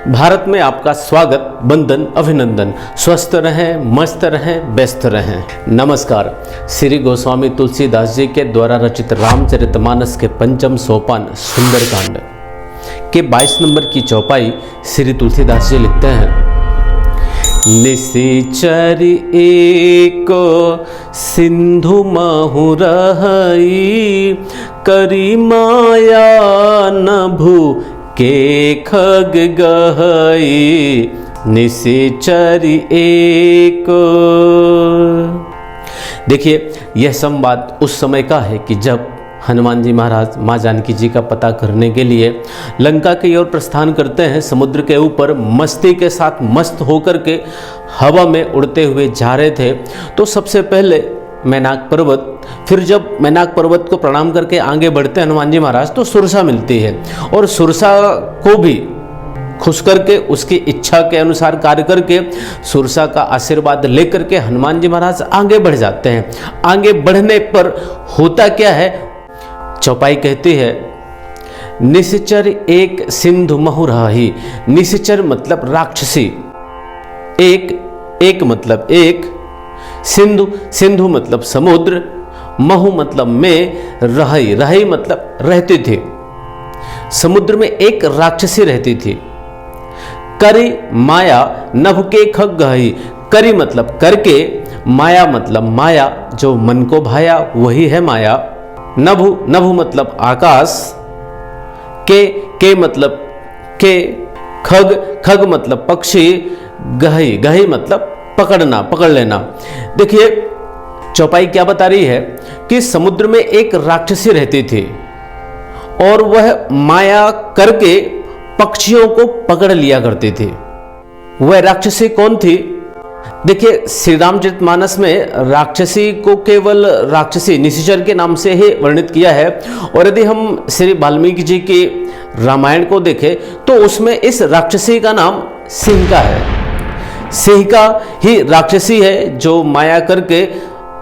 भारत में आपका स्वागत, वंदन, अभिनंदन। स्वस्थ रहें, मस्त रहें, व्यस्त रहें। नमस्कार। श्री गोस्वामी तुलसीदास जी के द्वारा रचित रामचरितमानस के पंचम सोपान सुंदरकांड के 22 नंबर की चौपाई श्री तुलसीदास जी लिखते हैं। निशिचर एको सिंधु महु रहई, करी माया नभु के खग गहई। निशिचर एको। देखिए, यह संवाद उस समय का है कि जब हनुमान जी महाराज माँ जानकी जी का पता करने के लिए लंका की ओर प्रस्थान करते हैं। समुद्र के ऊपर मस्ती के साथ मस्त होकर के हवा में उड़ते हुए जा रहे थे तो सबसे पहले मैनाक पर्वत, फिर जब मैनाक पर्वत को प्रणाम करके आगे बढ़ते हैं हनुमान जी महाराज तो सुरसा मिलती है और सुरसा को भी खुश करके उसकी इच्छा के अनुसार कार्य करके सुरसा का आशीर्वाद लेकर के हनुमान जी महाराज आगे बढ़ जाते हैं। आगे बढ़ने पर होता क्या है, चौपाई कहती है, निशिचर एक सिंधु महु रहई। निशिचर मतलब राक्षसी, एक मतलब एक, सिंधु मतलब समुद्र, महु मतलब में, रहई मतलब रहती थी। समुद्र में एक राक्षसी रहती थी। करी माया नभ के खग गहई। करी मतलब करके, माया मतलब माया, जो मन को भाया वही है माया। नभु मतलब आकाश, के मतलब के, खग मतलब पक्षी, गहई मतलब पकड़ना, पकड़ लेना। देखिए, चौपाई क्या बता रही है कि समुद्र में एक राक्षसी रहती थी और वह माया करके पक्षियों को पकड़ लिया करती थी। वह राक्षसी कौन थी? देखिए, श्री रामचरितमानस में राक्षसी को केवल राक्षसी निशिचर के नाम से ही वर्णित किया है और यदि हम श्री वाल्मीकि जी के रामायण को देखें तो उसमें इस राक्षसी का नाम सिंहिका है। सिंहिका ही राक्षसी है जो माया करके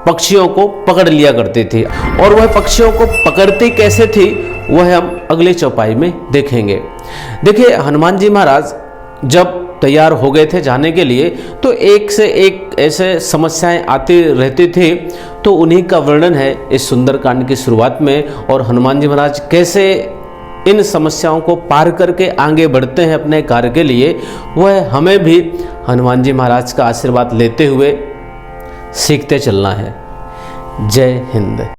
पक्षियों को पकड़ लिया करती थी और वह पक्षियों को पकड़ती कैसे थी वह हम अगली चौपाई में देखेंगे। देखिए, हनुमान जी महाराज जब तैयार हो गए थे जाने के लिए तो एक से एक ऐसे समस्याएं आती रहती थी, तो उन्हीं का वर्णन है इस सुंदरकांड की शुरुआत में और हनुमान जी महाराज कैसे इन समस्याओं को पार करके आगे बढ़ते हैं अपने कार्य के लिए, वह हमें भी हनुमान जी महाराज का आशीर्वाद लेते हुए सीखते चलना है। जय हिंद।